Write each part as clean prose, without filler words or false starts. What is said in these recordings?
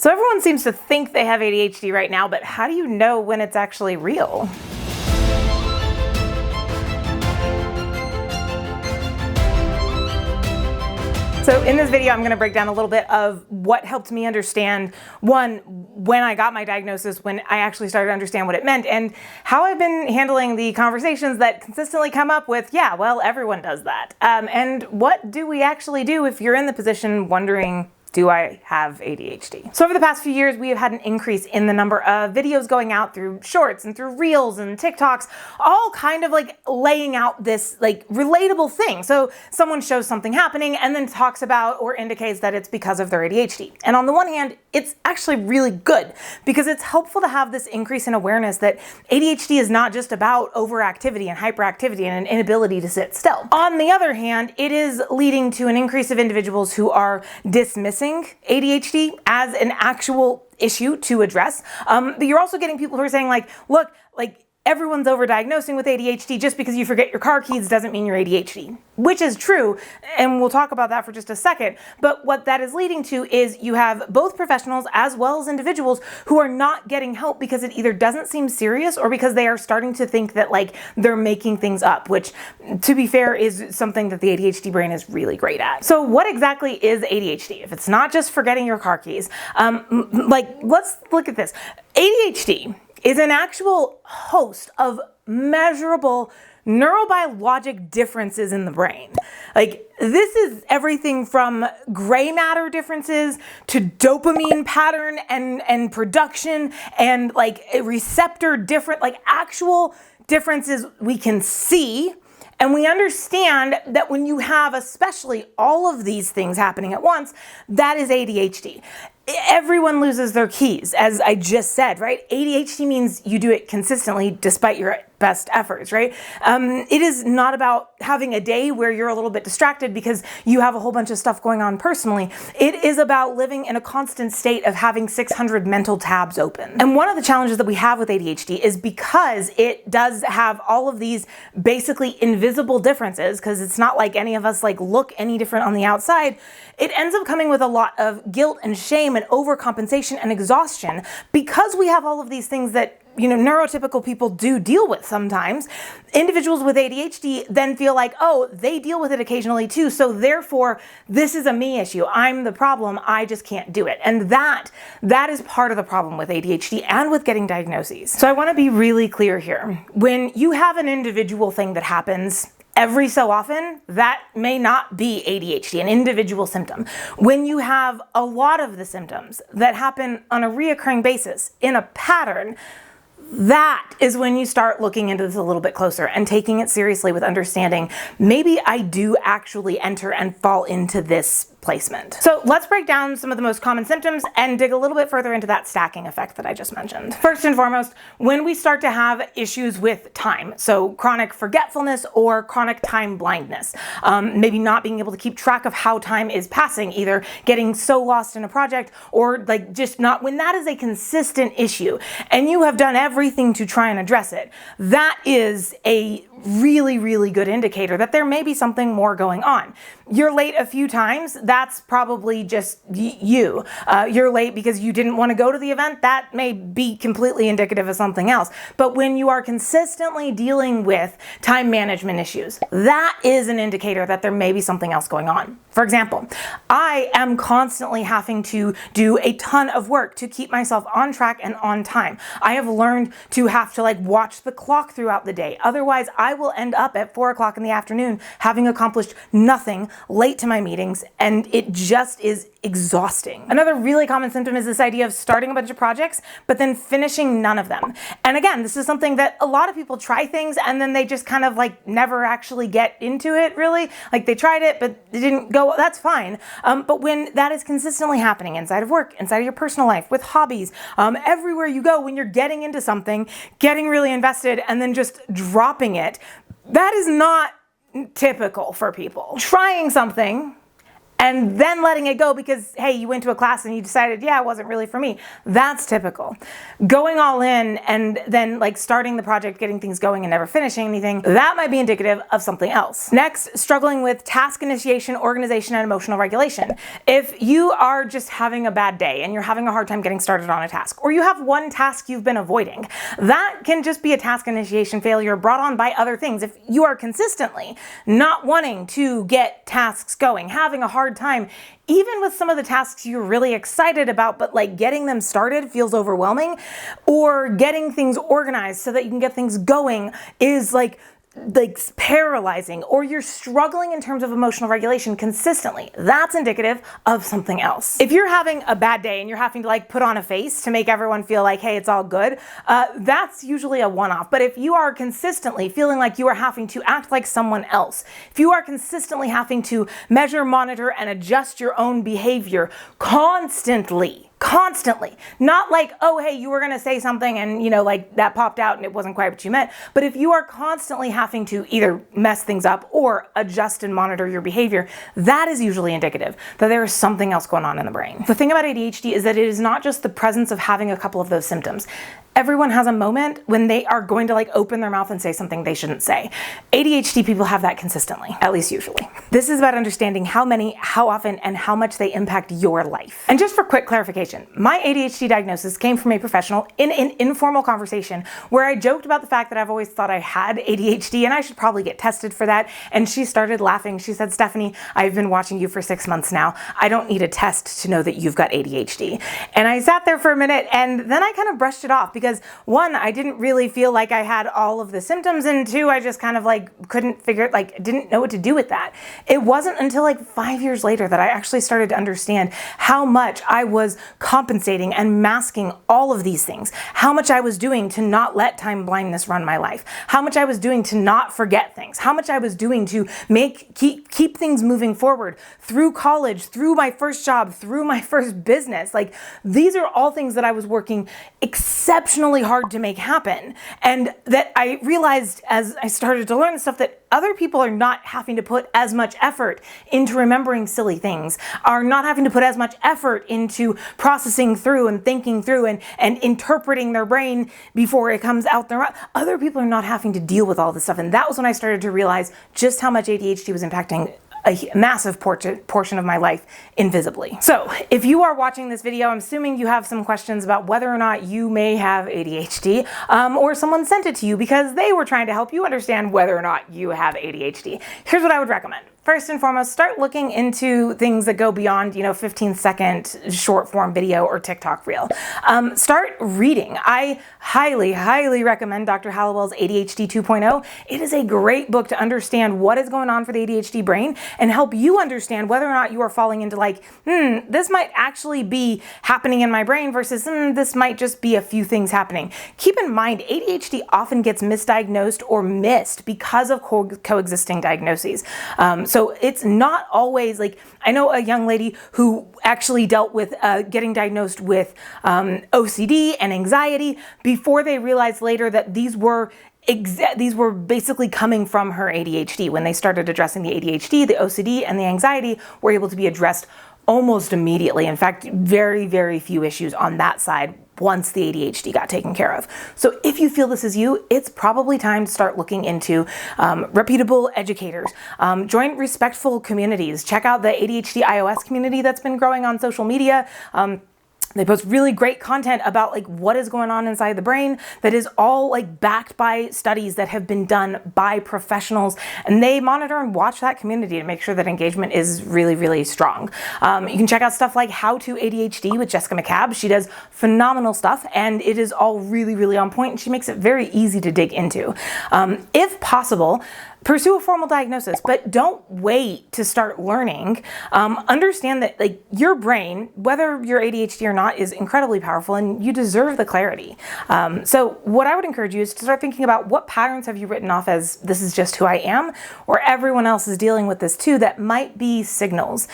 So everyone seems to think they have ADHD right now, but how do you know when it's actually real? So in this video, I'm going to break down a little bit of what helped me understand, one, when I got my diagnosis, when I actually started to understand what it meant, and how I've been handling the conversations that consistently come up with, yeah, well, everyone does that. And what do we actually do if you're in the position wondering, do I have ADHD? So over the past few years, we have had an increase in the number of videos going out through shorts and through reels and TikToks, all kind of like laying out this like relatable thing. So someone shows something happening and then talks about or indicates that it's because of their ADHD. And on the one hand, it's actually really good because it's helpful to have this increase in awareness that ADHD is not just about overactivity and hyperactivity and an inability to sit still. On the other hand, it is leading to an increase of individuals who are dismissing ADHD as an actual issue to address. But you're also getting people who are saying like, look, like everyone's overdiagnosing with ADHD. Just because you forget your car keys doesn't mean you're ADHD, which is true. And we'll talk about that for just a second. But what that is leading to is you have both professionals as well as individuals who are not getting help because it either doesn't seem serious or because they are starting to think that like they're making things up, which to be fair is something that the ADHD brain is really great at. So what exactly is ADHD? If it's not just forgetting your car keys, like let's look at this. ADHD is an actual host of measurable neurobiologic differences in the brain. Like this is everything from gray matter differences to dopamine pattern and production and like a receptor different, like actual differences we can see. And we understand that when you have especially all of these things happening at once, that is ADHD. Everyone loses their keys, as I just said, right? ADHD means you do it consistently despite your best efforts, right? It is not about having a day where you're a little bit distracted because you have a whole bunch of stuff going on personally. It is about living in a constant state of having 600 mental tabs open. And one of the challenges that we have with ADHD is because it does have all of these basically invisible differences, because it's not like any of us like look any different on the outside, it ends up coming with a lot of guilt and shame and overcompensation and exhaustion because we have all of these things that neurotypical people do deal with sometimes. Individuals with ADHD then feel like, oh, they deal with it occasionally too, so therefore this is a me issue. I'm the problem. I just can't do it. And that is part of the problem with ADHD and with getting diagnoses. So I want to be really clear here. When you have an individual thing that happens every so often, that may not be ADHD, an individual symptom. When you have a lot of the symptoms that happen on a reoccurring basis in a pattern, that is when you start looking into this a little bit closer and taking it seriously with understanding, maybe I do actually enter and fall into this placement. So let's break down some of the most common symptoms and dig a little bit further into that stacking effect that I just mentioned. First and foremost, when we start to have issues with time, so chronic forgetfulness or chronic time blindness, maybe not being able to keep track of how time is passing, either getting so lost in a project or like just not, when that is a consistent issue and you have done everything to try and address it, that is a really, really good indicator that there may be something more going on. You're late a few times, that's probably just you. You're late because you didn't want to go to the event, that may be completely indicative of something else. But when you are consistently dealing with time management issues, that is an indicator that there may be something else going on. For example, I am constantly having to do a ton of work to keep myself on track and on time. I have learned to have to like watch the clock throughout the day. Otherwise, I will end up at 4 o'clock in the afternoon having accomplished nothing, late to my meetings, and it just is exhausting. Another really common symptom is this idea of starting a bunch of projects, but then finishing none of them. And again, this is something that a lot of people try things and then they just kind of like never actually get into it really. Like they tried it, but it didn't go, that's fine. But when that is consistently happening inside of work, inside of your personal life, with hobbies, everywhere you go, when you're getting into something, getting really invested and then just dropping it, that is not typical for people. Trying something and then letting it go because, hey, you went to a class and you decided, yeah, it wasn't really for me. That's typical. Going all in and then like starting the project, getting things going and never finishing anything, that might be indicative of something else. Next, struggling with task initiation, organization, and emotional regulation. If you are just having a bad day and you're having a hard time getting started on a task, or you have one task you've been avoiding, that can just be a task initiation failure brought on by other things. If you are consistently not wanting to get tasks going, having a hard time, even with some of the tasks you're really excited about, but like getting them started feels overwhelming, or getting things organized so that you can get things going is like paralyzing, or you're struggling in terms of emotional regulation consistently, that's indicative of something else. If you're having a bad day and you're having to like put on a face to make everyone feel like, hey, it's all good, that's usually a one-off. But if you are consistently feeling like you are having to act like someone else, if you are consistently having to measure, monitor, and adjust your own behavior constantly, not like, oh, hey, you were going to say something and, you know, like that popped out and it wasn't quite what you meant. But if you are constantly having to either mess things up or adjust and monitor your behavior, that is usually indicative that there is something else going on in the brain. The thing about ADHD is that it is not just the presence of having a couple of those symptoms. Everyone has a moment when they are going to like open their mouth and say something they shouldn't say. ADHD people have that consistently, at least usually. This is about understanding how many, how often, and how much they impact your life. And just for quick clarification, my ADHD diagnosis came from a professional in an informal conversation where I joked about the fact that I've always thought I had ADHD and I should probably get tested for that. And she started laughing. She said, Stephanie, I've been watching you for 6 months now. I don't need a test to know that you've got ADHD. And I sat there for a minute and then I kind of brushed it off because one, I didn't really feel like I had all of the symptoms, and two, I just kind of like couldn't figure, like didn't know what to do with that. It wasn't until like 5 years later that I actually started to understand how much I was compensating and masking all of these things, how much I was doing to not let time blindness run my life, how much I was doing to not forget things, how much I was doing to keep things moving forward through college, through my first job, through my first business. Like these are all things that I was working exceptionally hard to make happen. And that I realized as I started to learn this stuff that other people are not having to put as much effort into remembering silly things, are not having to put as much effort into processing through and thinking through and interpreting their brain before it comes out their mouth. Other people are not having to deal with all this stuff. And that was when I started to realize just how much ADHD was impacting a massive portion of my life invisibly. So if you are watching this video, I'm assuming you have some questions about whether or not you may have ADHD, or someone sent it to you because they were trying to help you understand whether or not you have ADHD. Here's what I would recommend. First and foremost, start looking into things that go beyond, 15-second short form video or TikTok reel. Start reading. I highly, highly recommend Dr. Hallowell's ADHD 2.0. It is a great book to understand what is going on for the ADHD brain and help you understand whether or not you are falling into like, this might actually be happening in my brain versus this might just be a few things happening. Keep in mind, ADHD often gets misdiagnosed or missed because of coexisting diagnoses. So it's not always like, I know a young lady who actually dealt with getting diagnosed with OCD and anxiety before they realized later that these were basically coming from her ADHD. When they started addressing the ADHD, the OCD, and the anxiety were able to be addressed almost immediately. In fact, very, very few issues on that side once the ADHD got taken care of. So if you feel this is you, it's probably time to start looking into reputable educators. Join respectful communities. Check out the ADHD iOS community that's been growing on social media. They post really great content about like what is going on inside the brain that is all like backed by studies that have been done by professionals, and they monitor and watch that community to make sure that engagement is really, really strong. You can check out stuff like How to ADHD with Jessica McCabe. She does phenomenal stuff and it is all really, really on point, and she makes it very easy to dig into. If possible, pursue a formal diagnosis, but don't wait to start learning. Understand that like your brain, whether you're ADHD or not, is incredibly powerful and you deserve the clarity. So what I would encourage you is to start thinking about what patterns have you written off as this is just who I am, or everyone else is dealing with this too, that might be signals.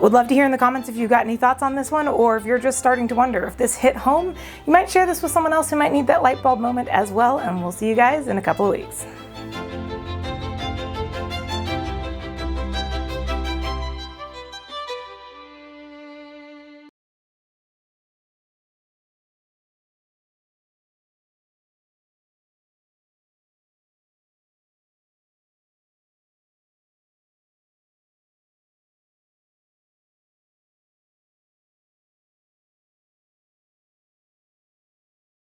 Would love to hear in the comments if you've got any thoughts on this one, or if you're just starting to wonder if this hit home, you might share this with someone else who might need that light bulb moment as well, and we'll see you guys in a couple of weeks.